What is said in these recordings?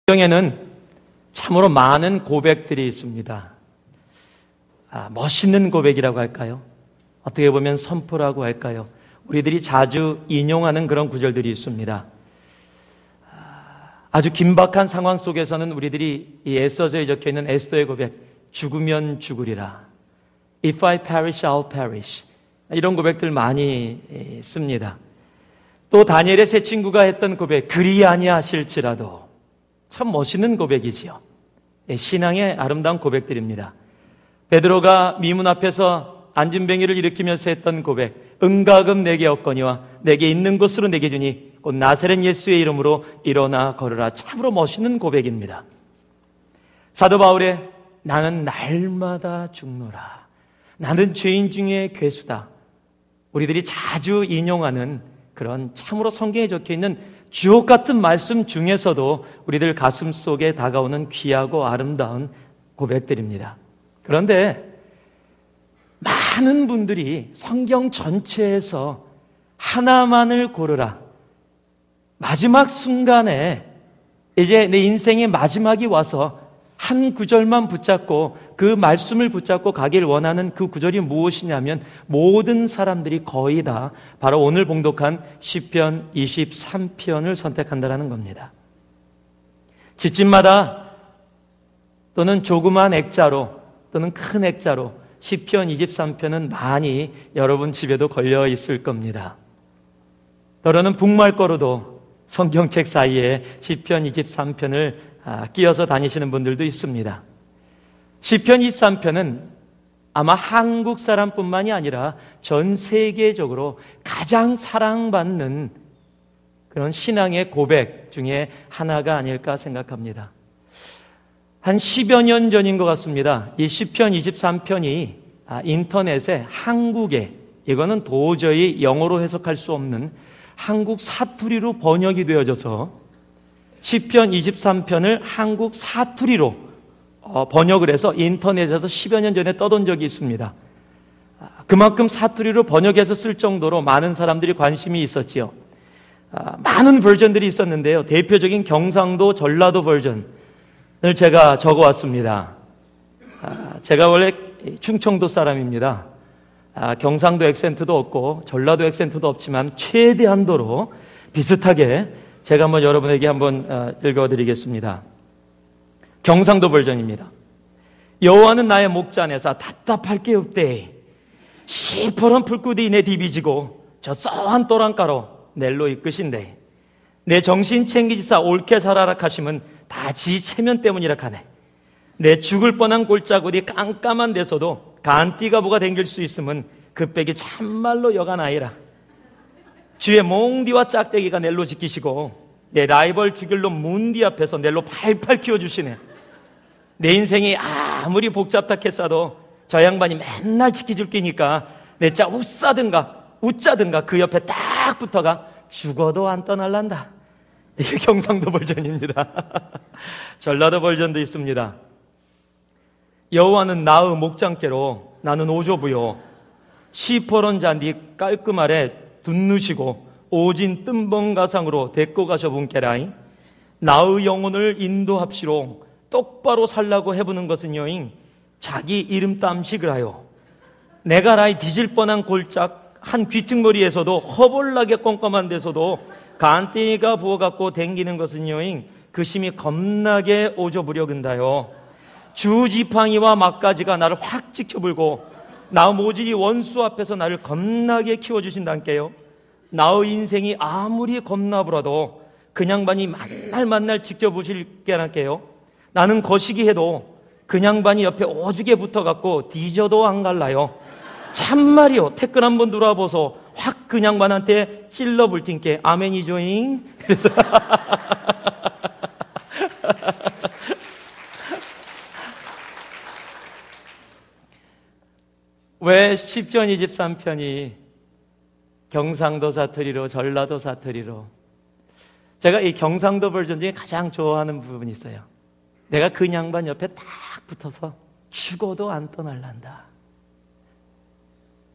성경에는 참으로 많은 고백들이 있습니다. 멋있는 고백이라고 할까요? 어떻게 보면 선포라고 할까요? 우리들이 자주 인용하는 그런 구절들이 있습니다. 아주 긴박한 상황 속에서는 우리들이 이 에스더서에 적혀있는 에스더의 고백, 죽으면 죽으리라, If I perish, I'll perish, 이런 고백들 많이 씁니다. 또 다니엘의 세 친구가 했던 고백, 그리 아니하실지라도, 참 멋있는 고백이지요. 신앙의 아름다운 고백들입니다. 베드로가 미문 앞에서 안진뱅이를 일으키면서 했던 고백, 응가금 내게 없거니와 내게 있는 것으로 내게 주니 곧 나사렛 예수의 이름으로 일어나 걸으라. 참으로 멋있는 고백입니다. 사도 바울의 나는 날마다 죽노라, 나는 죄인 중에 괴수다, 우리들이 자주 인용하는 그런 참으로 성경에 적혀있는 주옥 같은 말씀 중에서도 우리들 가슴 속에 다가오는 귀하고 아름다운 고백들입니다. 그런데 많은 분들이 성경 전체에서 하나만을 고르라, 마지막 순간에 이제 내 인생의 마지막이 와서 한 구절만 붙잡고 그 말씀을 붙잡고 가길 원하는 그 구절이 무엇이냐면, 모든 사람들이 거의 다 바로 오늘 봉독한 시편 23편을 선택한다는 겁니다. 집집마다 또는 조그만 액자로 또는 큰 액자로 시편 23편은 많이 여러분 집에도 걸려 있을 겁니다. 때로는 북말거로도 성경책 사이에 시편 23편을 끼어서 다니시는 분들도 있습니다. 시편 23편은 아마 한국 사람뿐만이 아니라 전 세계적으로 가장 사랑받는 그런 신앙의 고백 중에 하나가 아닐까 생각합니다. 한 10여 년 전인 것 같습니다. 이 시편 23편이 인터넷에 한국에, 이거는 도저히 영어로 해석할 수 없는 한국 사투리로 번역이 되어져서 시편 23편을 한국 사투리로 번역을 해서 인터넷에서 10여 년 전에 떠돈 적이 있습니다. 그만큼 사투리로 번역해서 쓸 정도로 많은 사람들이 관심이 있었지요. 많은 버전들이 있었는데요. 대표적인 경상도, 전라도 버전을 제가 적어왔습니다. 제가 원래 충청도 사람입니다. 경상도 액센트도 없고 전라도 액센트도 없지만 최대한도로 비슷하게 제가 한번 여러분에게 한번 읽어드리겠습니다. 경상도 버전입니다. 여호와는 나의 목자내사 답답할 게 없대. 시퍼런 풀구디 내 디비지고 저 써한 또랑가로 넬로 이끄신대. 내 정신 챙기지사 옳게 살아라 하시면 다 지 체면 때문이라 하네. 내 죽을 뻔한 골짜구리 깜깜한 데서도 간띠가 부가 댕길 수 있으면 그 빽이 참말로 여간 아니라. 주의 몽디와 짝대기가 넬로 지키시고 내 라이벌 죽일로 문디 앞에서 넬로 팔팔 키워주시네. 내 인생이 아무리 복잡하게 했어도 저 양반이 맨날 지켜줄 끼니까 내 짜 웃자든가 그 옆에 딱 붙어가 죽어도 안 떠날란다. 이게 경상도 버전입니다. 전라도 버전도 있습니다. 여호와는 나의 목장께로 나는 오조부요. 시퍼런 잔디 깔끔 아래 둔누시고 오진 뜸벙가상으로 데리고 가셔 분께라이. 나의 영혼을 인도합시로 똑바로 살라고 해보는 것은 여인 자기 이름 땀식을 하여. 내가 라이 뒤질 뻔한 골짝 한 귀퉁머리에서도 허벌나게 껌껌한 데서도 간땡이가 부어갖고 댕기는 것은 여인 그 심이 겁나게 오져부려 근다요. 주지팡이와 막가지가 나를 확 지켜불고 나 모질이 원수 앞에서 나를 겁나게 키워주신다니까요. 나의 인생이 아무리 겁나부라도 그 양반이 만날 지켜보실게 할게요. 나는 거시기 해도 그 양반이 옆에 오죽에 붙어갖고 뒤져도 안 갈라요. 참말이요. 태클 한번 돌아보소. 확 그 양반한테 찔러볼 텐께 아멘이죠잉. 그래서 왜 시편 23편이 경상도 사투리로, 전라도 사투리로? 제가 이 경상도 버전 중에 가장 좋아하는 부분이 있어요. 내가 그 양반 옆에 딱 붙어서 죽어도 안 떠날란다.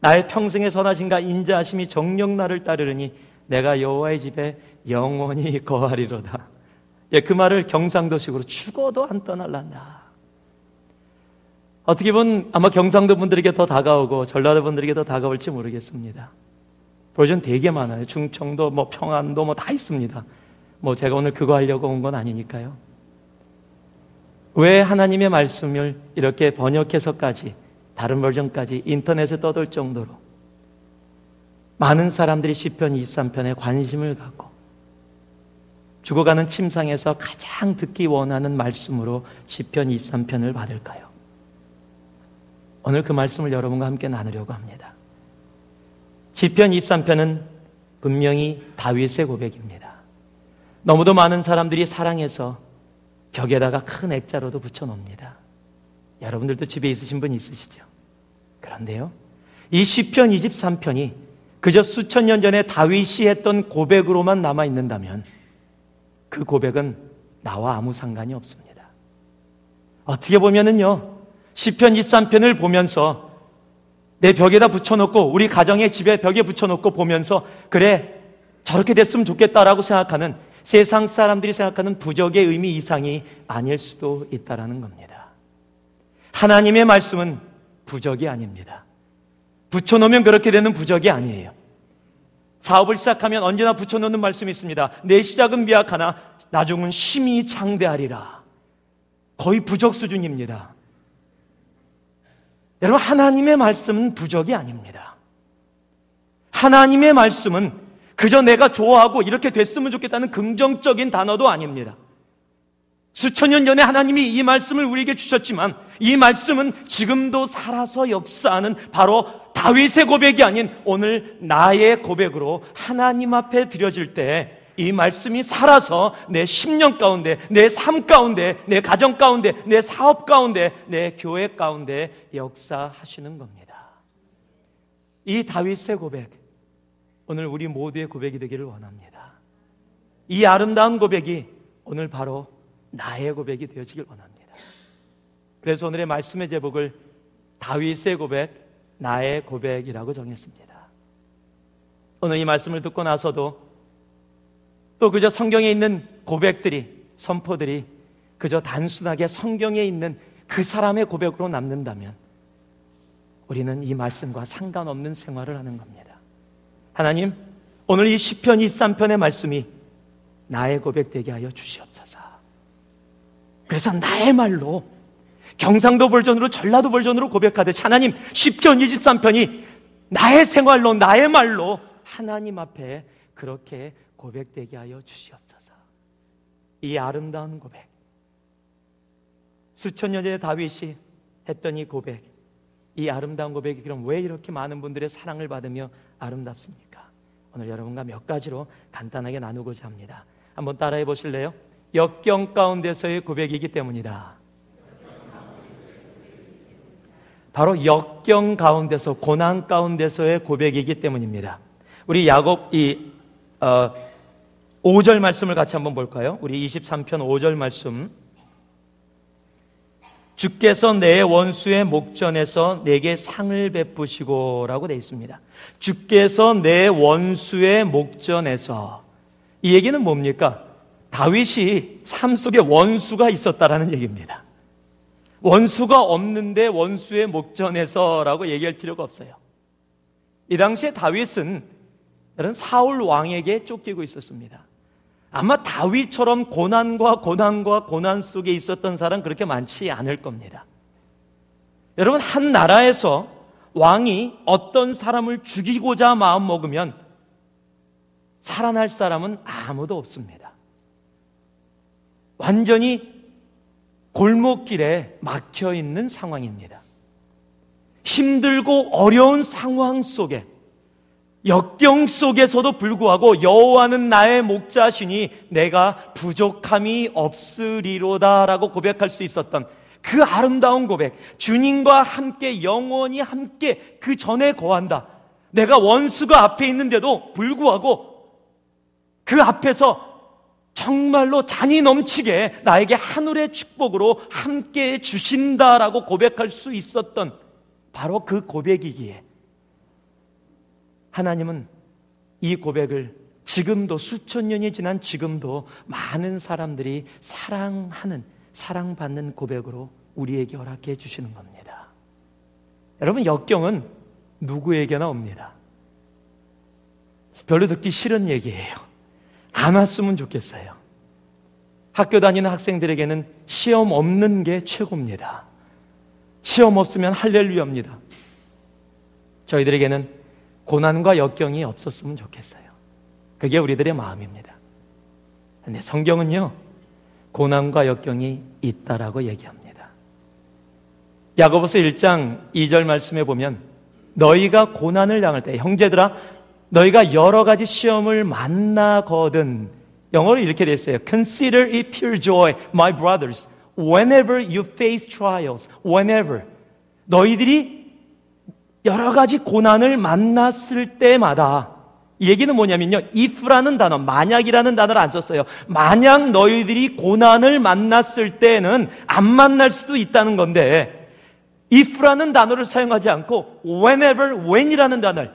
나의 평생의 선하심과 인자하심이 정녕 나를 따르르니 내가 여호와의 집에 영원히 거하리로다. 예, 그 말을 경상도식으로 죽어도 안 떠날란다. 어떻게 보면 아마 경상도 분들에게 더 다가오고 전라도 분들에게 더 다가올지 모르겠습니다. 버전 되게 많아요. 충청도, 평안도 다 있습니다. 제가 오늘 그거 하려고 온 건 아니니까요. 왜 하나님의 말씀을 이렇게 번역해서까지 다른 버전까지 인터넷에 떠돌 정도로 많은 사람들이 시편 23편에 관심을 갖고 죽어가는 침상에서 가장 듣기 원하는 말씀으로 시편 23편을 받을까요? 오늘 그 말씀을 여러분과 함께 나누려고 합니다. 시편 23편은 분명히 다윗의 고백입니다. 너무도 많은 사람들이 사랑해서 벽에다가 큰 액자로도 붙여놓습니다. 여러분들도 집에 있으신 분 있으시죠? 그런데요, 이 시편 23편이 그저 수천 년 전에 다윗이 했던 고백으로만 남아있는다면 그 고백은 나와 아무 상관이 없습니다. 어떻게 보면은요, 시편 23편을 보면서 내 벽에다 붙여놓고 우리 가정의 집에 벽에 붙여놓고 보면서 그래 저렇게 됐으면 좋겠다라고 생각하는 세상 사람들이 생각하는 부적의 의미 이상이 아닐 수도 있다라는 겁니다. 하나님의 말씀은 부적이 아닙니다. 붙여놓으면 그렇게 되는 부적이 아니에요. 사업을 시작하면 언제나 붙여놓는 말씀이 있습니다. 내 시작은 미약하나 나중은 심히 장대하리라. 거의 부적 수준입니다. 여러분, 하나님의 말씀은 부적이 아닙니다. 하나님의 말씀은 그저 내가 좋아하고 이렇게 됐으면 좋겠다는 긍정적인 단어도 아닙니다. 수천 년 전에 하나님이 이 말씀을 우리에게 주셨지만 이 말씀은 지금도 살아서 역사하는 바로 다윗의 고백이 아닌 오늘 나의 고백으로 하나님 앞에 드려질 때 이 말씀이 살아서 내 심령 가운데, 내 삶 가운데, 내 가정 가운데, 내 사업 가운데, 내 교회 가운데 역사하시는 겁니다. 이 다윗의 고백, 오늘 우리 모두의 고백이 되기를 원합니다. 이 아름다운 고백이 오늘 바로 나의 고백이 되어지길 원합니다. 그래서 오늘의 말씀의 제목을 다윗의 고백, 나의 고백이라고 정했습니다. 오늘 이 말씀을 듣고 나서도 또 그저 성경에 있는 고백들이, 선포들이 그저 단순하게 성경에 있는 그 사람의 고백으로 남는다면 우리는 이 말씀과 상관없는 생활을 하는 겁니다. 하나님, 오늘 이 시편 23편의 말씀이 나의 고백 되게 하여 주시옵소서. 그래서 나의 말로 경상도 버전으로 전라도 버전으로 고백하듯 하나님, 시편 23편이 나의 생활로 나의 말로 하나님 앞에 그렇게 고백되게 하여 주시옵소서. 이 아름다운 고백, 수천 년 전에 다윗이 했던 이 고백, 이 아름다운 고백이 그럼 왜 이렇게 많은 분들의 사랑을 받으며 아름답습니까? 오늘 여러분과 몇 가지로 간단하게 나누고자 합니다. 한번 따라해 보실래요? 역경 가운데서의 고백이기 때문이다. 바로 역경 가운데서, 고난 가운데서의 고백이기 때문입니다. 우리 야곱 5절 말씀을 같이 한번 볼까요? 우리 23편 5절 말씀. 주께서 내 원수의 목전에서 내게 상을 베푸시고 라고 되어 있습니다. 주께서 내 원수의 목전에서. 이 얘기는 뭡니까? 다윗이 삶 속에 원수가 있었다라는 얘기입니다. 원수가 없는데 원수의 목전에서라고 얘기할 필요가 없어요. 이 당시에 다윗은 사울 왕에게 쫓기고 있었습니다. 아마 다윗처럼 고난 속에 있었던 사람 그렇게 많지 않을 겁니다. 여러분, 한 나라에서 왕이 어떤 사람을 죽이고자 마음먹으면 살아날 사람은 아무도 없습니다. 완전히 골목길에 막혀있는 상황입니다. 힘들고 어려운 상황 속에, 역경 속에서도 불구하고 여호와는 나의 목자시니 내가 부족함이 없으리로다라고 고백할 수 있었던 그 아름다운 고백, 주님과 함께 영원히 함께 그 전에 거한다. 내가 원수가 앞에 있는데도 불구하고 그 앞에서 정말로 잔이 넘치게 나에게 하늘의 축복으로 함께 주신다라고 고백할 수 있었던 바로 그 고백이기에 하나님은 이 고백을 지금도 수천 년이 지난 지금도 많은 사람들이 사랑받는 고백으로 우리에게 허락해 주시는 겁니다. 여러분, 역경은 누구에게나 옵니다. 별로 듣기 싫은 얘기예요. 안 왔으면 좋겠어요. 학교 다니는 학생들에게는 시험 없는 게 최고입니다. 시험 없으면 할렐루야입니다. 저희들에게는 고난과 역경이 없었으면 좋겠어요. 그게 우리들의 마음입니다. 그런데 성경은요, 고난과 역경이 있다라고 얘기합니다. 야고보서 1장 2절 말씀에 보면 너희가 고난을 당할 때, 형제들아 너희가 여러 가지 시험을 만나거든, 영어로 이렇게 되어 있어요. Consider it pure joy, my brothers, whenever you face trials. whenever. 너희들이 여러 가지 고난을 만났을 때마다, 이 얘기는 뭐냐면요, if라는 단어, 만약이라는 단어를 안 썼어요. 만약 너희들이 고난을 만났을 때는 안 만날 수도 있다는 건데, if라는 단어를 사용하지 않고 whenever, when이라는 단어를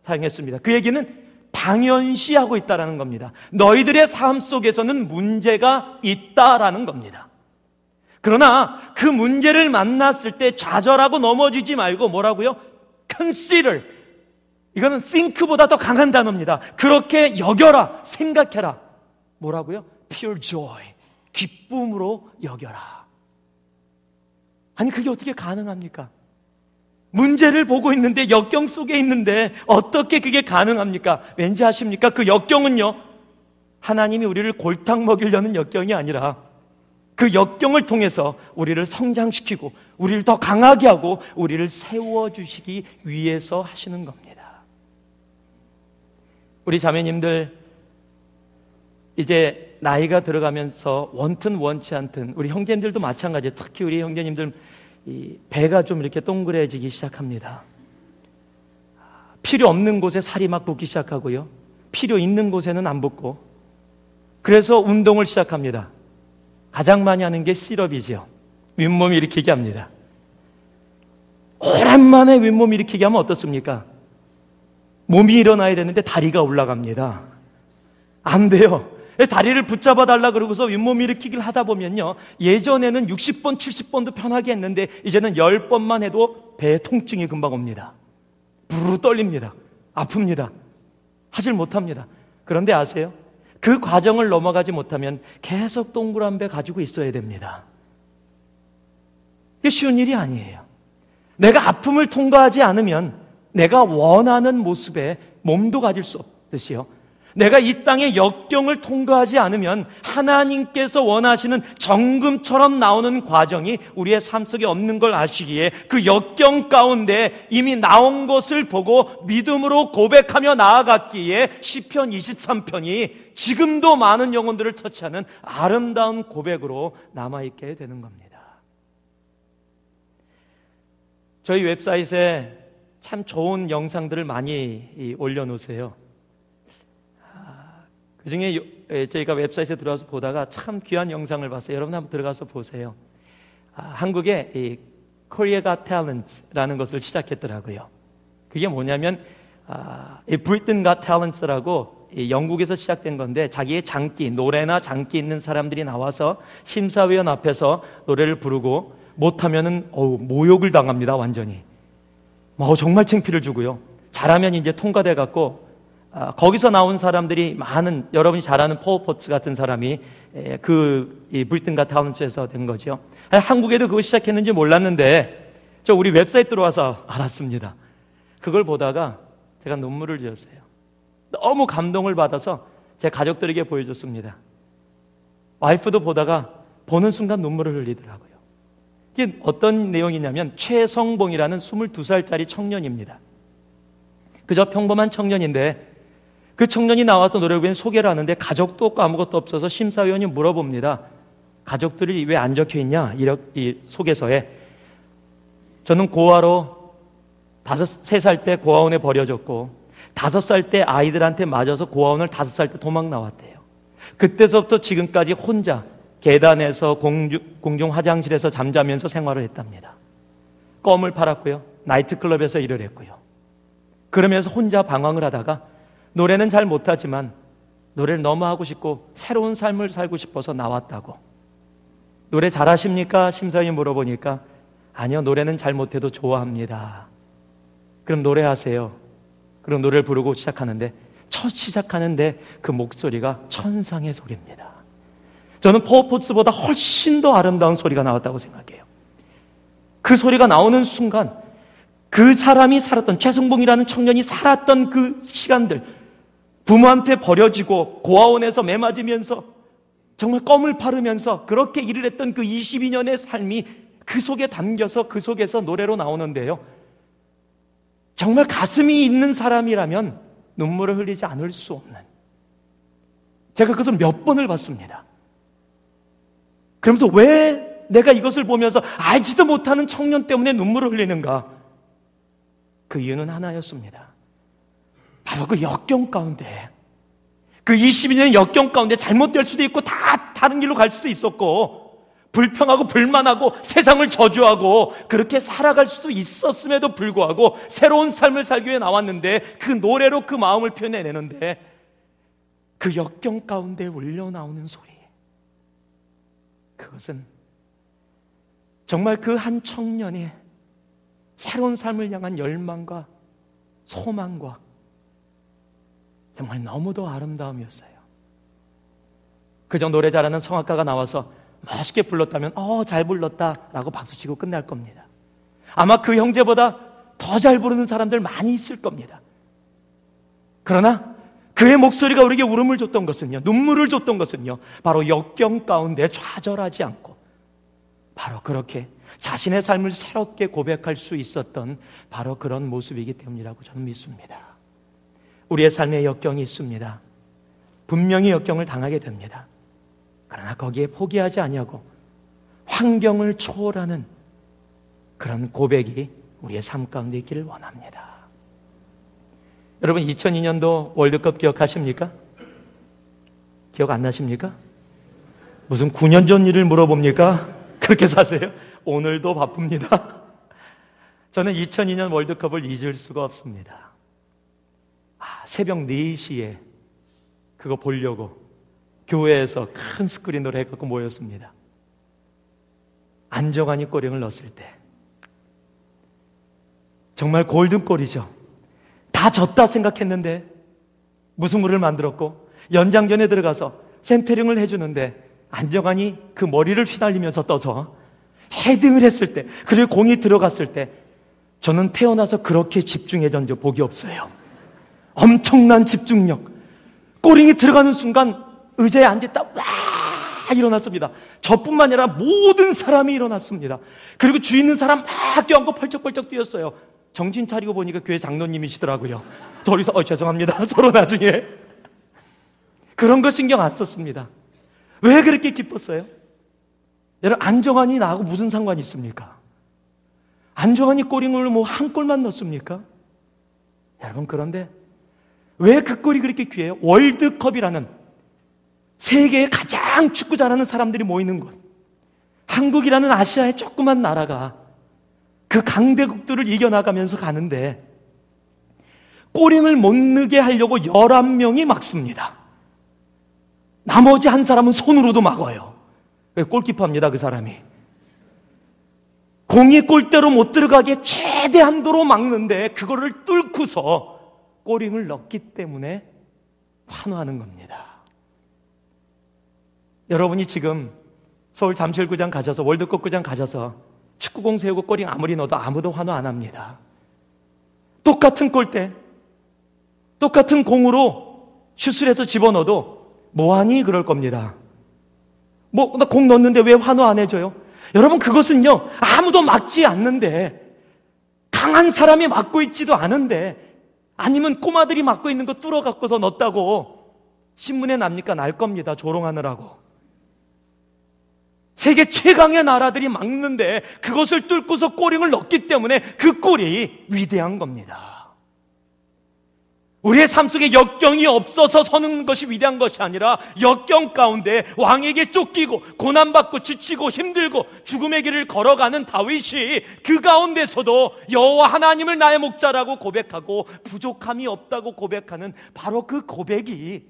사용했습니다. 그 얘기는 당연시하고 있다는 겁니다. 너희들의 삶 속에서는 문제가 있다라는 겁니다. 그러나 그 문제를 만났을 때 좌절하고 넘어지지 말고 뭐라고요? Consider. 이거는 think보다 더 강한 단어입니다. 그렇게 여겨라, 생각해라. 뭐라고요? Pure joy. 기쁨으로 여겨라. 아니, 그게 어떻게 가능합니까? 문제를 보고 있는데, 역경 속에 있는데 어떻게 그게 가능합니까? 왠지 아십니까? 그 역경은요, 하나님이 우리를 골탕 먹이려는 역경이 아니라 그 역경을 통해서 우리를 성장시키고 우리를 더 강하게 하고 우리를 세워주시기 위해서 하시는 겁니다. 우리 자매님들, 이제 나이가 들어가면서 원튼 원치 않든, 우리 형제님들도 마찬가지예요. 특히 우리 형제님들 이 배가 좀 이렇게 동그래지기 시작합니다. 필요 없는 곳에 살이 막 붙기 시작하고요, 필요 있는 곳에는 안 붙고, 그래서 운동을 시작합니다. 가장 많이 하는 게 셋업이죠. 윗몸 일으키기 합니다. 오랜만에 윗몸 일으키기 하면 어떻습니까? 몸이 일어나야 되는데 다리가 올라갑니다. 안 돼요. 다리를 붙잡아 달라 그러고서 윗몸 일으키기를 하다 보면요, 예전에는 60번, 70번도 편하게 했는데 이제는 10번만 해도 배에 통증이 금방 옵니다. 부르르 떨립니다. 아픕니다. 하질 못합니다. 그런데 아세요? 그 과정을 넘어가지 못하면 계속 동그란 배 가지고 있어야 됩니다. 이게 쉬운 일이 아니에요. 내가 아픔을 통과하지 않으면 내가 원하는 모습의 몸도 가질 수 없듯이요, 내가 이 땅의 역경을 통과하지 않으면 하나님께서 원하시는 정금처럼 나오는 과정이 우리의 삶 속에 없는 걸 아시기에, 그 역경 가운데 이미 나온 것을 보고 믿음으로 고백하며 나아갔기에 시편 23편이 지금도 많은 영혼들을 터치하는 아름다운 고백으로 남아있게 되는 겁니다. 저희 웹사이트에 참 좋은 영상들을 많이 올려놓으세요. 그 중에 저희가 웹사이트에 들어가서 보다가 참 귀한 영상을 봤어요. 여러분 한번 들어가서 보세요. 한국에 이 Korea Got Talent라는 것을 시작했더라고요. 그게 뭐냐면 이 Britain Got Talent라고 영국에서 시작된 건데, 자기의 장기, 노래나 장기 있는 사람들이 나와서 심사위원 앞에서 노래를 부르고 못하면은 모욕을 당합니다. 완전히 정말 창피를 주고요. 잘하면 이제 통과돼 갖고 거기서 나온 사람들이 많은, 여러분이 잘 아는 포워포츠 같은 사람이 이 브리튼 갓 탤런트에서 된 거죠. 한국에도 그거 시작했는지 몰랐는데 저 우리 웹사이트 들어와서 알았습니다. 그걸 보다가 제가 눈물을 지었어요. 너무 감동을 받아서 제 가족들에게 보여줬습니다. 와이프도 보다가 보는 순간 눈물을 흘리더라고요. 이게 어떤 내용이냐면, 최성봉이라는 22살짜리 청년입니다. 그저 평범한 청년인데 그 청년이 나와서 노래부에 소개를 하는데 가족도 없고 아무것도 없어서 심사위원이 물어봅니다. 가족들이 왜 안 적혀 있냐? 이 소개서에. 저는 고아로 3살 때 고아원에 버려졌고 5살 때 아이들한테 맞아서 고아원을 5살 때 도망 나왔대요. 그때서부터 지금까지 혼자 계단에서 공중 화장실에서 잠자면서 생활을 했답니다. 껌을 팔았고요, 나이트클럽에서 일을 했고요. 그러면서 혼자 방황을 하다가 노래는 잘 못하지만 노래를 너무 하고 싶고 새로운 삶을 살고 싶어서 나왔다고. 노래 잘하십니까? 심사위 물어보니까 아니요, 노래는 잘 못해도 좋아합니다. 그럼 노래하세요. 그럼 노래를 부르고 시작하는데 첫 시작하는데 그 목소리가 천상의 소리입니다. 저는 퍼포스보다 훨씬 더 아름다운 소리가 나왔다고 생각해요. 그 소리가 나오는 순간 그 사람이 살았던, 최승봉이라는 청년이 살았던 그 시간들, 부모한테 버려지고 고아원에서 매맞으면서 정말 껌을 바르면서 그렇게 일을 했던 그 22년의 삶이 그 속에 담겨서 그 속에서 노래로 나오는데요, 정말 가슴이 있는 사람이라면 눈물을 흘리지 않을 수 없는, 제가 그것을 몇 번을 봤습니다. 그러면서 왜 내가 이것을 보면서 알지도 못하는 청년 때문에 눈물을 흘리는가? 그 이유는 하나였습니다. 바로 그 역경 가운데, 그 22년의 역경 가운데 잘못될 수도 있고 다 다른 길로 갈 수도 있었고 불평하고 불만하고 세상을 저주하고 그렇게 살아갈 수도 있었음에도 불구하고 새로운 삶을 살기 위해 나왔는데 그 노래로 그 마음을 표현해내는데 그 역경 가운데 울려 나오는 소리, 그것은 정말 그 한 청년의 새로운 삶을 향한 열망과 소망과 정말 너무도 아름다움이었어요. 그저 노래 잘하는 성악가가 나와서 멋있게 불렀다면 잘 불렀다 라고 박수치고 끝날 겁니다. 아마 그 형제보다 더 잘 부르는 사람들 많이 있을 겁니다. 그러나 그의 목소리가 우리에게 울음을 줬던 것은요, 눈물을 줬던 것은요, 바로 역경 가운데 좌절하지 않고 바로 그렇게 자신의 삶을 새롭게 고백할 수 있었던 바로 그런 모습이기 때문이라고 저는 믿습니다. 우리의 삶에 역경이 있습니다. 분명히 역경을 당하게 됩니다. 그러나 거기에 포기하지 아니하고 환경을 초월하는 그런 고백이 우리의 삶 가운데 있기를 원합니다. 여러분, 2002년도 월드컵 기억하십니까? 기억 안 나십니까? 무슨 9년 전 일을 물어봅니까? 그렇게 사세요? 오늘도 바쁩니다. 저는 2002년 월드컵을 잊을 수가 없습니다. 새벽 4시에 그거 보려고 교회에서 큰 스크린으로 해갖고 모였습니다. 안정환이 골을 넣었을 때 정말 골든골이죠. 다 졌다 생각했는데 무승부를 만들었고 연장전에 들어가서 센터링을 해주는데 안정환이 그 머리를 휘날리면서 떠서 헤딩을 했을 때, 그리고 공이 들어갔을 때 저는 태어나서 그렇게 집중해본 적이 없어요. 엄청난 집중력. 골이 들어가는 순간 의자에 앉았다 와 일어났습니다. 저뿐만 아니라 모든 사람이 일어났습니다. 그리고 주위 있는 사람 막 껴안고 펄쩍펄쩍 뛰었어요. 정신 차리고 보니까 교회 장로님이시더라고요. 둘이서 죄송합니다 서로 나중에. 그런 거 신경 안 썼습니다. 왜 그렇게 기뻤어요? 여러분, 안정환이 나하고 무슨 상관이 있습니까? 안정환이 골을 한 골만 넣습니까? 여러분, 그런데 왜 그 골이 그렇게 귀해요? 월드컵이라는 세계에 가장 축구 잘하는 사람들이 모이는 곳, 한국이라는 아시아의 조그만 나라가 그 강대국들을 이겨나가면서 가는데 골을 못 넣게 하려고 11명이 막습니다. 나머지 한 사람은 손으로도 막아요. 골키퍼입니다, 그 사람이. 공이 골대로 못 들어가게 최대한도로 막는데 그거를 뚫고서 골을 넣기 때문에 환호하는 겁니다. 여러분이 지금 서울 잠실구장 가셔서, 월드컵구장 가셔서 축구공 세우고 골 아무리 넣어도 아무도 환호 안 합니다. 똑같은 골대, 똑같은 공으로 슛을 해서 집어넣어도 뭐하니? 그럴 겁니다. 나 공 넣었는데 왜 환호 안 해줘요? 여러분, 그것은요, 아무도 막지 않는데, 강한 사람이 막고 있지도 않은데, 아니면 꼬마들이 막고 있는 거 뚫어 갖고서 넣었다고 신문에 납니까? 날 겁니다. 조롱하느라고. 세계 최강의 나라들이 막는데 그것을 뚫고서 골을 넣기 때문에 그 골이 위대한 겁니다. 우리의 삶 속에 역경이 없어서 서는 것이 위대한 것이 아니라 역경 가운데 왕에게 쫓기고 고난받고 지치고 힘들고 죽음의 길을 걸어가는 다윗이 그 가운데서도 여호와 하나님을 나의 목자라고 고백하고 부족함이 없다고 고백하는 바로 그 고백이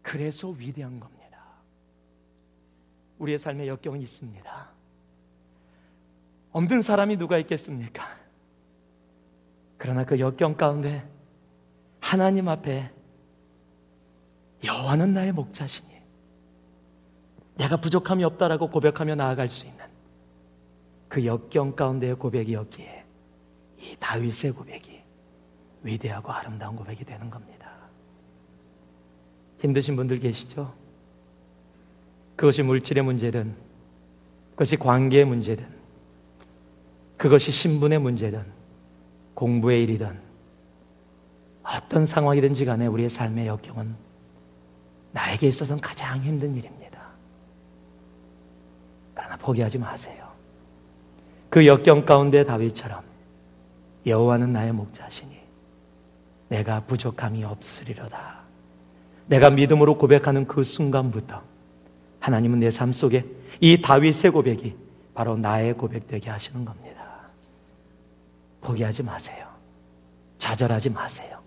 그래서 위대한 겁니다. 우리의 삶에 역경은 있습니다. 없는 사람이 누가 있겠습니까? 그러나 그 역경 가운데 하나님 앞에 여호와는 나의 목자시니 내가 부족함이 없다라고 고백하며 나아갈 수 있는 그 역경 가운데의 고백이었기에 이 다윗의 고백이 위대하고 아름다운 고백이 되는 겁니다. 힘드신 분들 계시죠? 그것이 물질의 문제든, 그것이 관계의 문제든, 그것이 신분의 문제든, 공부의 일이든, 어떤 상황이든지 간에 우리의 삶의 역경은 나에게 있어서는 가장 힘든 일입니다. 그러나 포기하지 마세요. 그 역경 가운데 다윗처럼 여호와는 나의 목자시니 내가 부족함이 없으리로다. 내가 믿음으로 고백하는 그 순간부터 하나님은 내 삶 속에 이 다윗의 고백이 바로 나의 고백되게 하시는 겁니다. 포기하지 마세요. 좌절하지 마세요.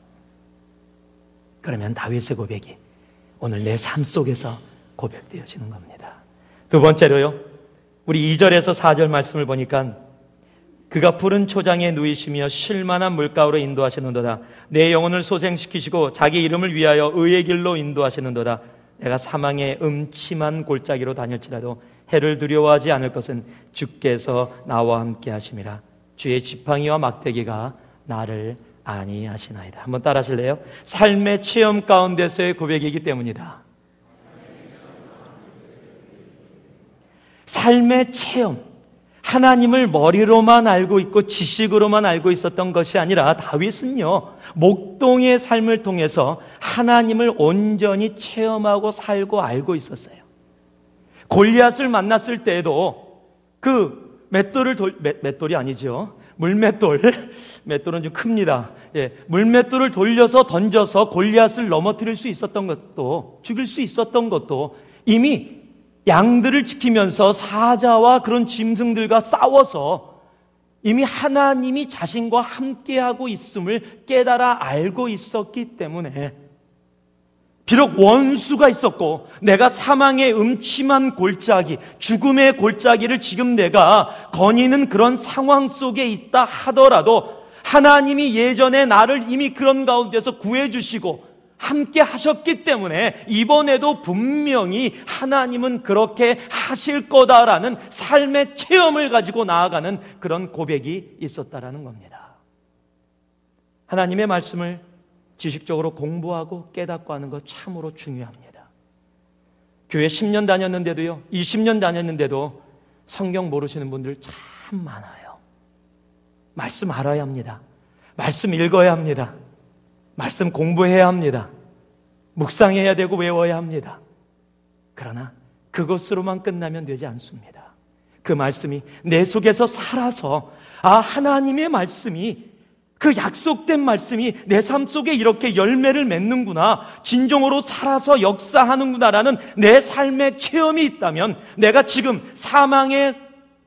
그러면 다윗의 고백이 오늘 내 삶 속에서 고백되어지는 겁니다. 두 번째로요, 우리 2절에서 4절 말씀을 보니까 그가 푸른 초장에 누이시며 쉴만한 물가로 인도하시는도다. 내 영혼을 소생시키시고 자기 이름을 위하여 의의 길로 인도하시는도다. 내가 사망의 음침한 골짜기로 다닐지라도 해를 두려워하지 않을 것은 주께서 나와 함께 하심이라. 주의 지팡이와 막대기가 나를 안위하시나이다. 한번 따라 하실래요? 삶의 체험 가운데서의 고백이기 때문이다. 삶의 체험, 하나님을 머리로만 알고 있고 지식으로만 알고 있었던 것이 아니라 다윗은요, 목동의 삶을 통해서 하나님을 온전히 체험하고 살고 알고 있었어요. 골리앗을 만났을 때에도 그 맷돌이 아니죠. 물맷돌, 맷돌은 좀 큽니다. 예, 물맷돌을 돌려서 던져서 골리앗을 넘어뜨릴 수 있었던 것도, 죽일 수 있었던 것도 이미 양들을 지키면서 사자와 그런 짐승들과 싸워서 이미 하나님이 자신과 함께하고 있음을 깨달아 알고 있었기 때문에 비록 원수가 있었고 내가 사망의 음침한 골짜기, 죽음의 골짜기를 지금 내가 거니는 그런 상황 속에 있다 하더라도 하나님이 예전에 나를 이미 그런 가운데서 구해주시고 함께 하셨기 때문에 이번에도 분명히 하나님은 그렇게 하실 거다라는 삶의 체험을 가지고 나아가는 그런 고백이 있었다라는 겁니다. 하나님의 말씀을 지식적으로 공부하고 깨닫고 하는 것 참으로 중요합니다. 교회 10년 다녔는데도요, 20년 다녔는데도 성경 모르시는 분들 참 많아요. 말씀 알아야 합니다. 말씀 읽어야 합니다. 말씀 공부해야 합니다. 묵상해야 되고 외워야 합니다. 그러나 그것으로만 끝나면 되지 않습니다. 그 말씀이 내 속에서 살아서 하나님의 말씀이, 그 약속된 말씀이 내 삶 속에 이렇게 열매를 맺는구나, 진정으로 살아서 역사하는구나라는 내 삶의 체험이 있다면 내가 지금 사망의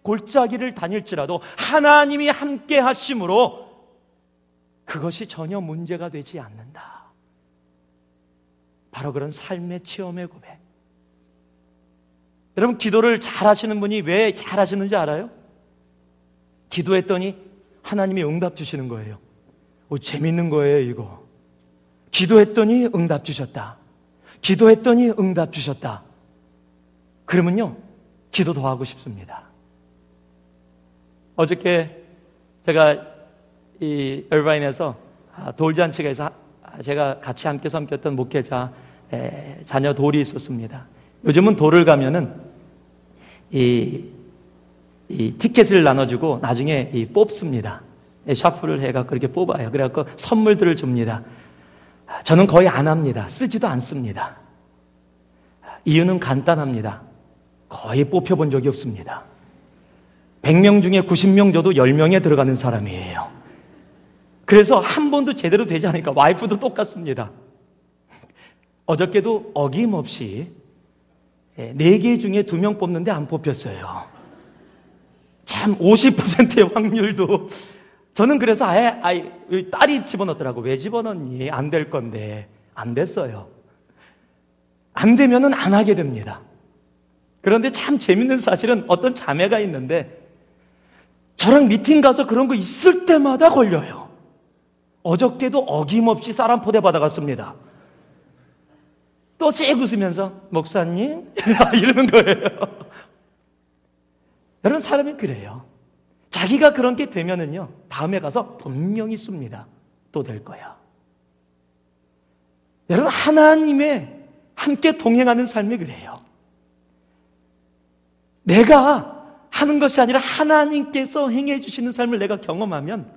골짜기를 다닐지라도 하나님이 함께 하심으로 그것이 전혀 문제가 되지 않는다. 바로 그런 삶의 체험의 고백. 여러분, 기도를 잘 하시는 분이 왜 잘 하시는지 알아요? 기도했더니 하나님이 응답 주시는 거예요. 재밌는 거예요, 이거. 기도했더니 응답 주셨다. 기도했더니 응답 주셨다. 그러면요, 기도 더 하고 싶습니다. 어저께 제가 이 얼바인에서 돌잔치가 있어 제가 같이 함께 섬겼던 목회자 자녀 돌이 있었습니다. 요즘은 돌을 가면은 이 티켓을 나눠주고 나중에 뽑습니다. 샤프를 해가 그렇게 뽑아요. 그래갖고 선물들을 줍니다. 저는 거의 안 합니다. 쓰지도 않습니다. 이유는 간단합니다. 거의 뽑혀본 적이 없습니다. 100명 중에 90명 줘도 10명에 들어가는 사람이에요. 그래서 한 번도 제대로 되지 않으니까 와이프도 똑같습니다. 어저께도 어김없이 4개 중에 2명 뽑는데 안 뽑혔어요. 참 50%의 확률도. 저는 그래서 아예 딸이 집어넣더라고. 왜 집어넣니? 안 될 건데. 안 됐어요. 안 되면은 안 하게 됩니다. 그런데 참 재밌는 사실은 어떤 자매가 있는데 저랑 미팅 가서 그런 거 있을 때마다 걸려요. 어저께도 어김없이 쌀 포대 받아갔습니다. 또 씩 웃으면서 목사님 이러는 거예요. 여러분, 사람이 그래요. 자기가 그런 게 되면은요, 다음에 가서 분명히 씁니다. 또 될 거야. 여러분, 하나님의 함께 동행하는 삶이 그래요. 내가 하는 것이 아니라 하나님께서 행해 주시는 삶을 내가 경험하면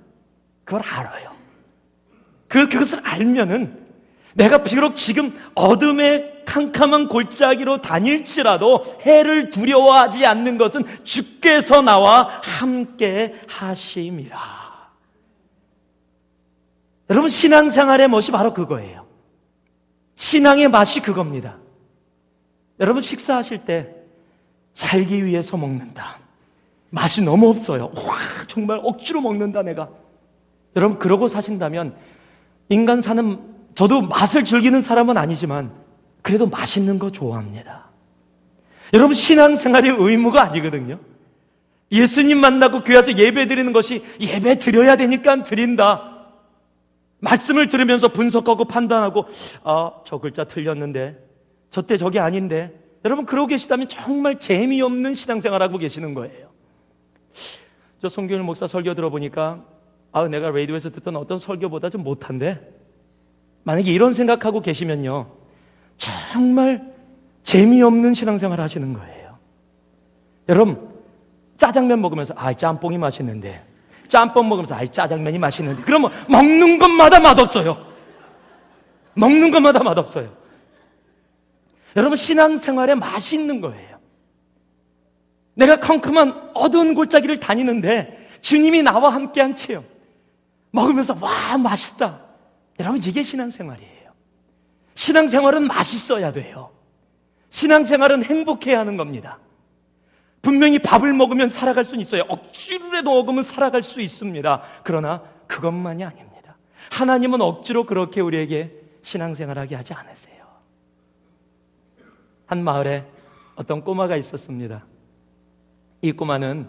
그걸 알아요. 그것을 알면은 내가 비록 지금 어둠의 캄캄한 골짜기로 다닐지라도 해를 두려워하지 않는 것은 주께서 나와 함께 하심이라. 여러분, 신앙생활의 멋이 바로 그거예요. 신앙의 맛이 그겁니다. 여러분, 식사하실 때 살기 위해서 먹는다. 맛이 너무 없어요. 와, 정말 억지로 먹는다 내가. 여러분, 그러고 사신다면 인간 사는, 저도 맛을 즐기는 사람은 아니지만 그래도 맛있는 거 좋아합니다. 여러분, 신앙생활이 의무가 아니거든요. 예수님 만나고 교회 와서 예배 드리는 것이 예배 드려야 되니까 드린다. 말씀을 들으면서 분석하고 판단하고 저 글자 틀렸는데 저때 저게 아닌데, 여러분 그러고 계시다면 정말 재미없는 신앙생활하고 계시는 거예요. 저 송교일 목사 설교 들어보니까 내가 라디오에서 듣던 어떤 설교보다 좀 못한데, 만약에 이런 생각하고 계시면요, 정말 재미없는 신앙생활 하시는 거예요. 여러분, 짜장면 먹으면서 짬뽕이 맛있는데, 짬뽕 먹으면서 짜장면이 맛있는데, 그러면 먹는 것마다 맛없어요. 먹는 것마다 맛없어요. 여러분, 신앙생활에 맛이 있는 거예요. 내가 컴컴한 어두운 골짜기를 다니는데 주님이 나와 함께한 체험, 먹으면서 와 맛있다. 여러분, 이게 신앙생활이에요. 신앙생활은 맛있어야 돼요. 신앙생활은 행복해야 하는 겁니다. 분명히 밥을 먹으면 살아갈 수는 있어요. 억지로라도 먹으면 살아갈 수 있습니다. 그러나 그것만이 아닙니다. 하나님은 억지로 그렇게 우리에게 신앙생활하게 하지 않으세요. 한 마을에 어떤 꼬마가 있었습니다. 이 꼬마는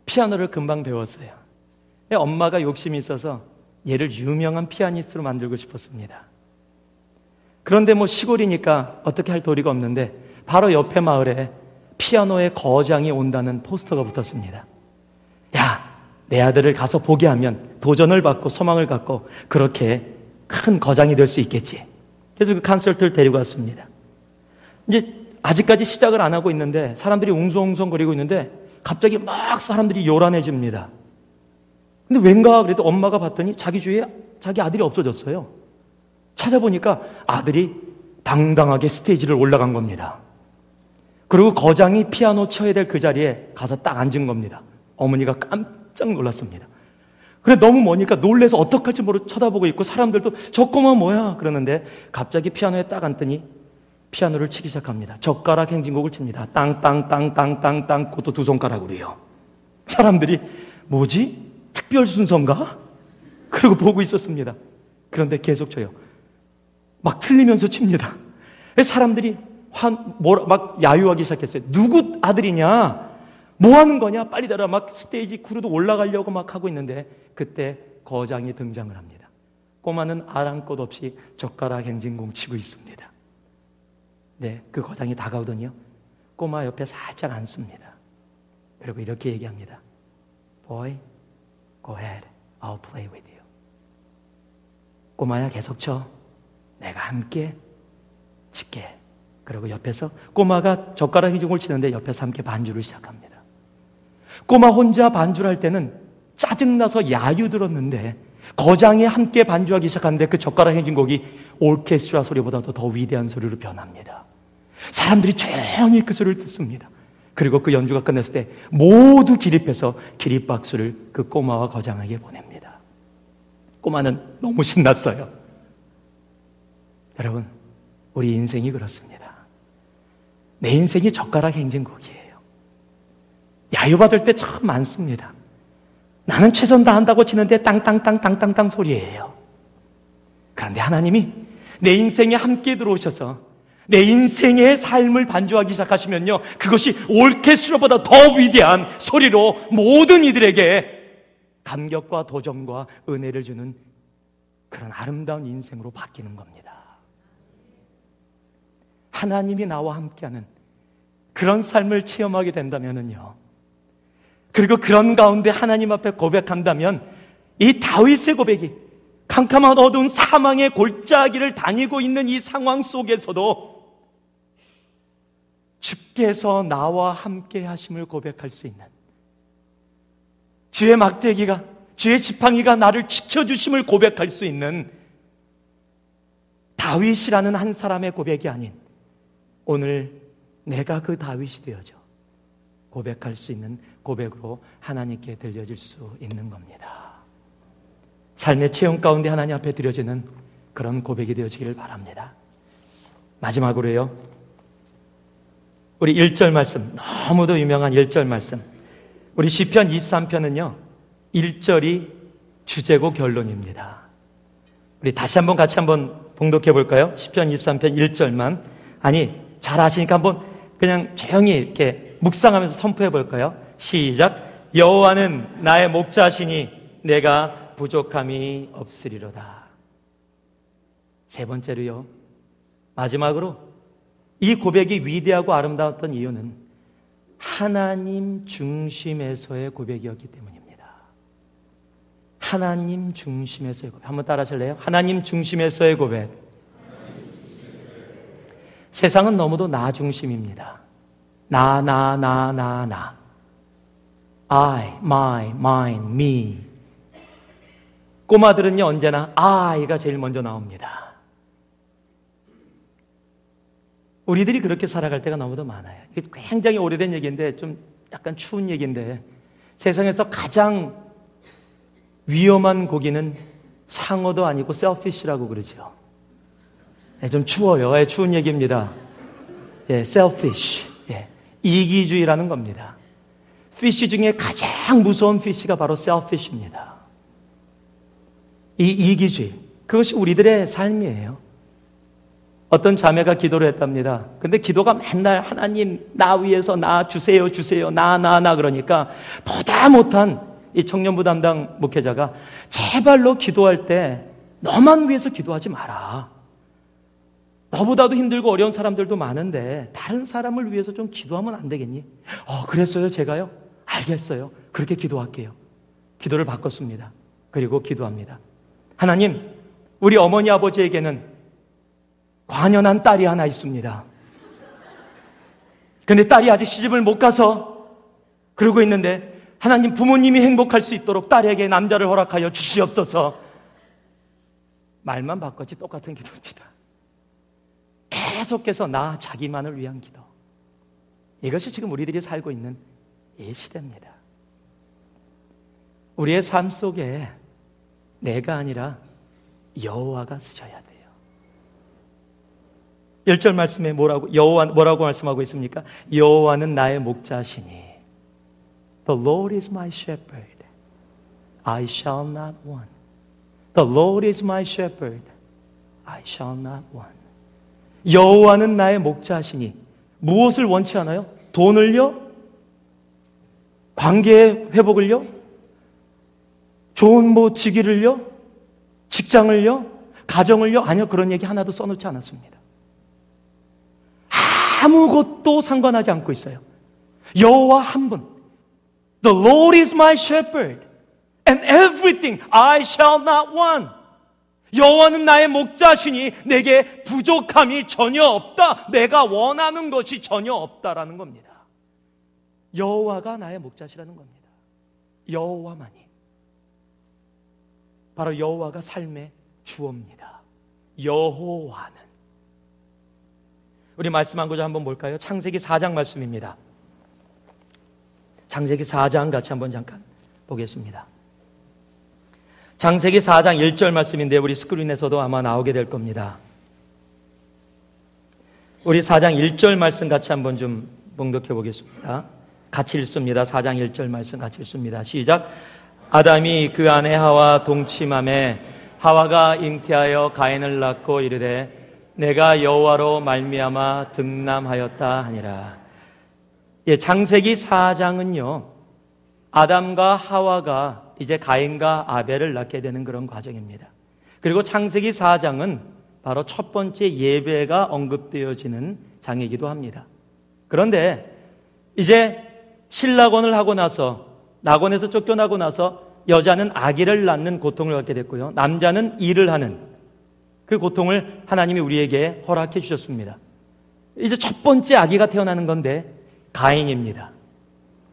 피아노를 금방 배웠어요. 엄마가 욕심이 있어서 얘를 유명한 피아니스트로 만들고 싶었습니다. 그런데 시골이니까 어떻게 할 도리가 없는데 바로 옆에 마을에 피아노의 거장이 온다는 포스터가 붙었습니다. 야, 내 아들을 가서 보게 하면 도전을 받고 소망을 갖고 그렇게 큰 거장이 될 수 있겠지. 그래서 그 콘서트를 데리고 왔습니다. 이제 아직까지 시작을 안 하고 있는데 사람들이 웅성웅성거리고 있는데 갑자기 막 사람들이 요란해집니다. 근데 왠가 그래도 엄마가 봤더니 자기 주위에 자기 아들이 없어졌어요. 찾아보니까 아들이 당당하게 스테이지를 올라간 겁니다. 그리고 거장이 피아노 쳐야 될 그 자리에 가서 딱 앉은 겁니다. 어머니가 깜짝 놀랐습니다. 그래, 너무 머니까 놀래서 어떡할지 모르고 쳐다보고 있고 사람들도 저 꼬마 뭐야 그러는데 갑자기 피아노에 딱 앉더니 피아노를 치기 시작합니다. 젓가락 행진곡을 칩니다. 땅땅땅땅땅땅, 그것도 두 손가락으로요. 사람들이 뭐지? 특별 순서인가? 그러고 보고 있었습니다. 그런데 계속 쳐요. 막 틀리면서 칩니다. 사람들이 막 야유하기 시작했어요. 누구 아들이냐? 뭐 하는 거냐? 빨리 달아. 막 스테이지 크루도 올라가려고 막 하고 있는데 그때 거장이 등장을 합니다. 꼬마는 아랑곳 없이 젓가락 행진곡 치고 있습니다. 네, 그 거장이 다가오더니요, 꼬마 옆에 살짝 앉습니다. 그리고 이렇게 얘기합니다. Boy, go ahead. I'll play with you. 꼬마야, 계속 쳐. 내가 함께 칠게. 그리고 옆에서 꼬마가 젓가락 행진곡을 치는데 옆에서 함께 반주를 시작합니다. 꼬마 혼자 반주를 할 때는 짜증나서 야유 들었는데 거장이 함께 반주하기 시작하는데 그 젓가락 행진곡이 오케스트라 소리보다도 더 위대한 소리로 변합니다. 사람들이 조용히 그 소리를 듣습니다. 그리고 그 연주가 끝났을 때 모두 기립해서 기립박수를 그 꼬마와 거장에게 보냅니다. 꼬마는 너무 신났어요. 여러분, 우리 인생이 그렇습니다. 내 인생이 젓가락 행진곡이에요. 야유받을 때 참 많습니다. 나는 최선 다한다고 치는데 땅땅땅땅땅땅 소리예요. 그런데 하나님이 내 인생에 함께 들어오셔서 내 인생의 삶을 반주하기 시작하시면요, 그것이 오케스트라보다 더 위대한 소리로 모든 이들에게 감격과 도전과 은혜를 주는 그런 아름다운 인생으로 바뀌는 겁니다. 하나님이 나와 함께하는 그런 삶을 체험하게 된다면요, 그리고 그런 가운데 하나님 앞에 고백한다면 이 다윗의 고백이 캄캄한 어두운 사망의 골짜기를 다니고 있는 이 상황 속에서도 주께서 나와 함께 하심을 고백할 수 있는, 주의 막대기가, 주의 지팡이가 나를 지켜주심을 고백할 수 있는 다윗이라는 한 사람의 고백이 아닌, 오늘 내가 그 다윗이 되어져 고백할 수 있는 고백으로 하나님께 들려질 수 있는 겁니다. 삶의 체험 가운데 하나님 앞에 드려지는 그런 고백이 되어지기를 바랍니다. 마지막으로요, 우리 1절 말씀, 너무도 유명한 1절 말씀, 우리 시편 23편은요 1절이 주제고 결론입니다. 우리 다시 한번 같이 한번 봉독해 볼까요? 시편 23편 1절만. 아니, 잘 아시니까 한번 그냥 조용히 이렇게 묵상하면서 선포해 볼까요? 시작. 여호와는 나의 목자시니 내가 부족함이 없으리로다. 세 번째로요, 마지막으로 이 고백이 위대하고 아름다웠던 이유는 하나님 중심에서의 고백이었기 때문입니다. 하나님 중심에서의 고백. 한번 따라 하실래요? 하나님 중심에서의 고백. 세상은 너무도 나 중심입니다. 나. I, my, mine, me. 꼬마들은요, 언제나 I가 제일 먼저 나옵니다. 우리들이 그렇게 살아갈 때가 너무도 많아요. 이게 굉장히 오래된 얘기인데, 좀 약간 추운 얘기인데, 세상에서 가장 위험한 고기는 상어도 아니고 selfish라고 그러죠. 좀 추워요. 추운 얘기입니다. selfish. 이기주의라는 겁니다. 피쉬 중에 가장 무서운 피쉬가 바로 selfish입니다. 이 이기주의, 그것이 우리들의 삶이에요. 어떤 자매가 기도를 했답니다. 근데 기도가 맨날 하나님 나 위해서 나 주세요 나 그러니까 보다 못한 이 청년부 담당 목회자가 제발로 기도할 때 너만 위해서 기도하지 마라. 너보다도 힘들고 어려운 사람들도 많은데 다른 사람을 위해서 좀 기도하면 안 되겠니? 그랬어요 제가요? 알겠어요. 그렇게 기도할게요. 기도를 바꿨습니다. 그리고 기도합니다. 하나님, 우리 어머니 아버지에게는 관연한 딸이 하나 있습니다. 근데 딸이 아직 시집을 못 가서 그러고 있는데 하나님, 부모님이 행복할 수 있도록 딸에게 남자를 허락하여 주시옵소서. 말만 바꿨지 똑같은 기도입니다. 계속해서 나 자기만을 위한 기도. 이것이 지금 우리들이 살고 있는 이 시대입니다. 우리의 삶 속에 내가 아니라 여호와가 쓰셔야 돼요. 1절 말씀에 뭐라고 말씀하고 있습니까? 여호와는 나의 목자시니 The Lord is my shepherd. I shall not want. The Lord is my shepherd. I shall not want. 여호와는 나의 목자시니 무엇을 원치 않아요? 돈을요? 관계의 회복을요? 좋은 직위를요? 직장을요? 가정을요? 아니요, 그런 얘기 하나도 써놓지 않았습니다. 아무것도 상관하지 않고 있어요. 여호와 한 분. The Lord is my shepherd and everything I shall not want. 여호와는 나의 목자시니 내게 부족함이 전혀 없다. 내가 원하는 것이 전혀 없다라는 겁니다. 여호와가 나의 목자시라는 겁니다. 여호와만이. 바로 여호와가 삶의 주어입니다. 여호와는. 우리 말씀 한 구절 한번 볼까요? 창세기 4장 말씀입니다. 창세기 4장 같이 한번 잠깐 보겠습니다. 창세기 4장 1절 말씀인데 우리 스크린에서도 아마 나오게 될 겁니다. 우리 4장 1절 말씀 같이 한번 좀 봉독해 보겠습니다. 같이 읽습니다. 4장 1절 말씀 같이 읽습니다. 시작. 아담이 그 아내 하와 동침하매 하와가 잉태하여 가인을 낳고 이르되 내가 여호와로 말미암아 득남하였다 하니라. 예, 창세기 4장은요, 아담과 하와가 이제 가인과 아벨을 낳게 되는 그런 과정입니다. 그리고 창세기 4장은 바로 첫 번째 예배가 언급되어지는 장이기도 합니다. 그런데 이제 신락원을 하고 나서, 낙원에서 쫓겨나고 나서 여자는 아기를 낳는 고통을 갖게 됐고요, 남자는 일을 하는 그 고통을 하나님이 우리에게 허락해 주셨습니다. 이제 첫 번째 아기가 태어나는 건데 가인입니다.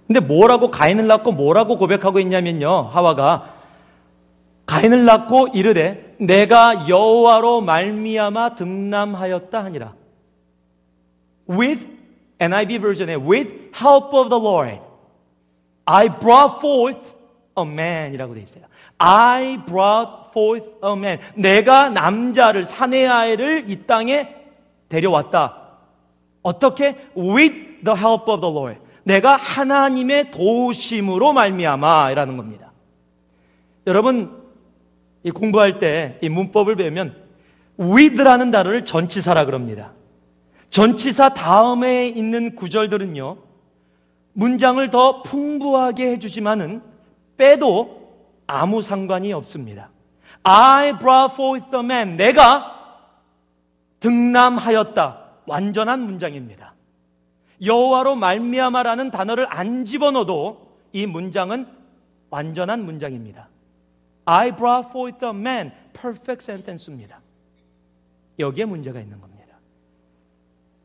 근데 뭐라고 가인을 낳고 뭐라고 고백하고 있냐면요, 하와가 가인을 낳고 이르되 내가 여호와로 말미암아 득남하였다 하니라. With NIV version에 with help of the Lord I brought forth a man 이라고 되어 있어요. I brought forth a man. 내가 남자를, 사내 아이를 이 땅에 데려왔다. 어떻게? With the help of the Lord. 내가 하나님의 도우심으로 말미암아 이라는 겁니다. 여러분, 이 공부할 때 이 문법을 배우면 with라는 단어를 전치사라 그럽니다. 전치사 다음에 있는 구절들은요, 문장을 더 풍부하게 해주지만은 빼도 아무 상관이 없습니다. I brought forth the man. 내가 득남하였다. 완전한 문장입니다. 여호와로 말미암아라는 단어를 안 집어넣어도 이 문장은 완전한 문장입니다. I brought forth the man. Perfect sentence입니다. 여기에 문제가 있는 겁니다.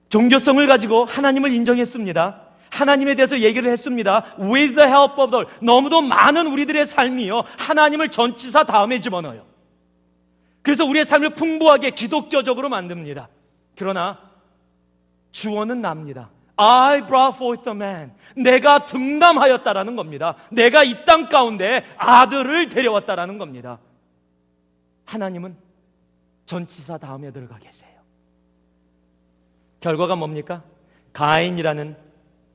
종교성을 가지고 하나님을 인정했습니다. 하나님에 대해서 얘기를 했습니다. With the help of the Lord. 너무도 많은 우리들의 삶이요, 하나님을 전치사 다음에 집어넣어요. 그래서 우리의 삶을 풍부하게 기독교적으로 만듭니다. 그러나 주어는 납니다. I brought forth the man. 내가 득남하였다라는 겁니다. 내가 이 땅 가운데 아들을 데려왔다라는 겁니다. 하나님은 전치사 다음에 들어가 계세요. 결과가 뭡니까? 가인이라는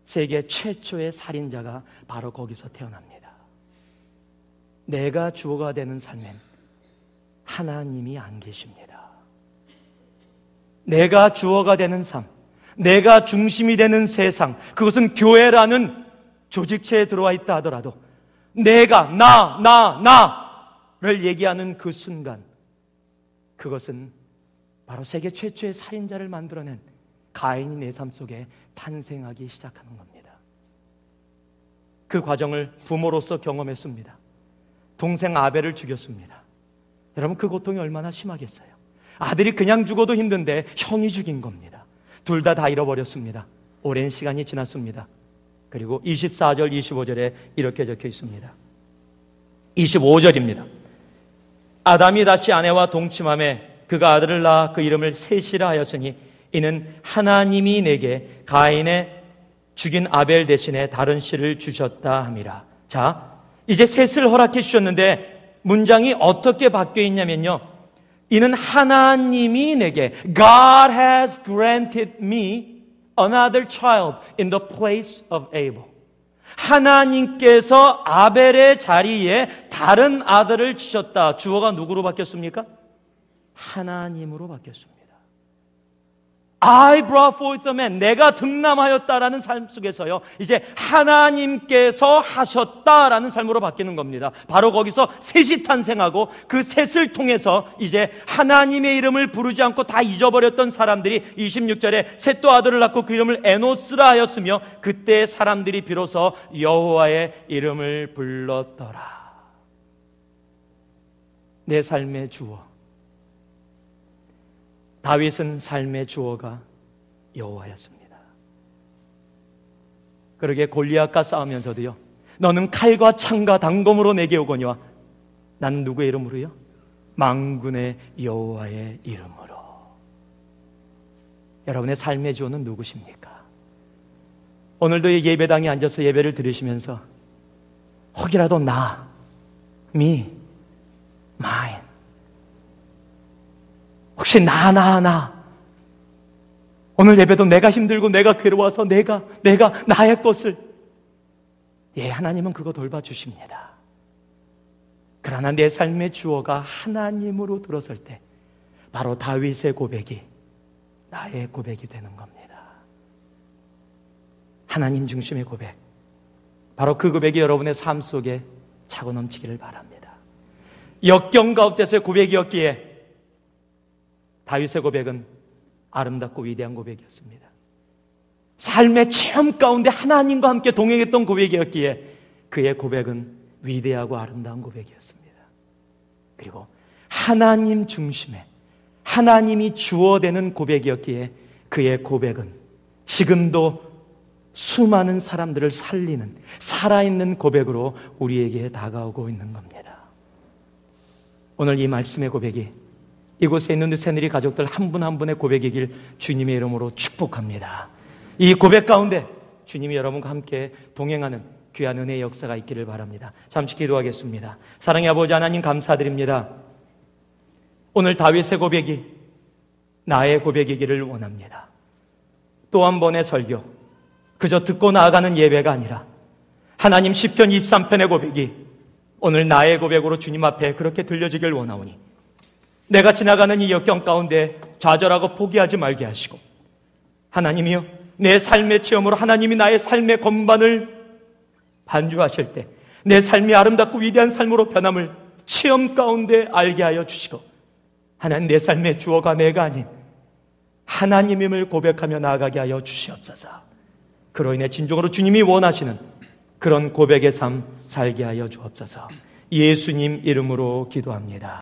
세계 최초의 살인자가 바로 거기서 태어납니다. 내가 주어가 되는 삶엔 하나님이 안 계십니다. 내가 주어가 되는 삶, 내가 중심이 되는 세상, 그것은 교회라는 조직체에 들어와 있다 하더라도 내가 나를 얘기하는 그 순간, 그것은 바로 세계 최초의 살인자를 만들어낸 가인이 내 삶 속에 탄생하기 시작하는 겁니다. 그 과정을 부모로서 경험했습니다. 동생 아벨을 죽였습니다. 여러분, 그 고통이 얼마나 심하겠어요. 아들이 그냥 죽어도 힘든데 형이 죽인 겁니다. 둘 다 잃어버렸습니다. 오랜 시간이 지났습니다. 그리고 24절, 25절에 이렇게 적혀 있습니다. 25절입니다. 아담이 다시 아내와 동침함에 그가 아들을 낳아 그 이름을 셋이라 하였으니 이는 하나님이 내게 가인의 죽인 아벨 대신에 다른 씨를 주셨다 함이라. 자, 이제 셋을 허락해 주셨는데 문장이 어떻게 바뀌어 있냐면요, 이는 하나님이 내게, God has granted me another child in the place of Abel. 하나님께서 아벨의 자리에 다른 아들을 주셨다. 주어가 누구로 바뀌었습니까? 하나님으로 바뀌었습니다. I brought forth the man. 내가 득남하였다라는 삶 속에서요, 이제 하나님께서 하셨다라는 삶으로 바뀌는 겁니다. 바로 거기서 셋이 탄생하고 그 셋을 통해서 이제 하나님의 이름을 부르지 않고 다 잊어버렸던 사람들이 26절에 셋도 아들을 낳고 그 이름을 에노스라 하였으며 그때 사람들이 비로소 여호와의 이름을 불렀더라. 내 삶의 주어, 다윗은 삶의 주어가 여호와였습니다. 그러게 골리앗과 싸우면서도요, 너는 칼과 창과 단검으로 내게 오거니와 나는 누구의 이름으로요? 만군의 여호와의 이름으로. 여러분의 삶의 주어는 누구십니까? 오늘도 이 예배당에 앉아서 예배를 드리시면서 혹이라도 나, me, mine, 혹시 나 오늘 예배도 내가 힘들고 내가 괴로워서 내가 나의 것을, 예, 하나님은 그거 돌봐주십니다. 그러나 내 삶의 주어가 하나님으로 들어설 때 바로 다윗의 고백이 나의 고백이 되는 겁니다. 하나님 중심의 고백. 바로 그 고백이 여러분의 삶 속에 차고 넘치기를 바랍니다. 역경 가운데서의 고백이었기에 다윗의 고백은 아름답고 위대한 고백이었습니다. 삶의 체험 가운데 하나님과 함께 동행했던 고백이었기에 그의 고백은 위대하고 아름다운 고백이었습니다. 그리고 하나님 중심의 하나님이 주어되는 고백이었기에 그의 고백은 지금도 수많은 사람들을 살리는 살아있는 고백으로 우리에게 다가오고 있는 겁니다. 오늘 이 말씀의 고백이 이곳에 있는 새누리 가족들 한 분 한 분의 고백이길 주님의 이름으로 축복합니다. 이 고백 가운데 주님이 여러분과 함께 동행하는 귀한 은혜의 역사가 있기를 바랍니다. 잠시 기도하겠습니다. 사랑의 아버지 하나님 감사드립니다. 오늘 다윗의 고백이 나의 고백이기를 원합니다. 또 한 번의 설교, 그저 듣고 나아가는 예배가 아니라 하나님 시편 23편의 고백이 오늘 나의 고백으로 주님 앞에 그렇게 들려지길 원하오니 내가 지나가는 이 역경 가운데 좌절하고 포기하지 말게 하시고 하나님이여 내 삶의 체험으로 하나님이 나의 삶의 건반을 반주하실 때 내 삶이 아름답고 위대한 삶으로 변함을 체험 가운데 알게 하여 주시고 하나님 내 삶의 주어가 내가 아닌 하나님임을 고백하며 나아가게 하여 주시옵소서. 그로 인해 진정으로 주님이 원하시는 그런 고백의 삶 살게 하여 주옵소서. 예수님 이름으로 기도합니다.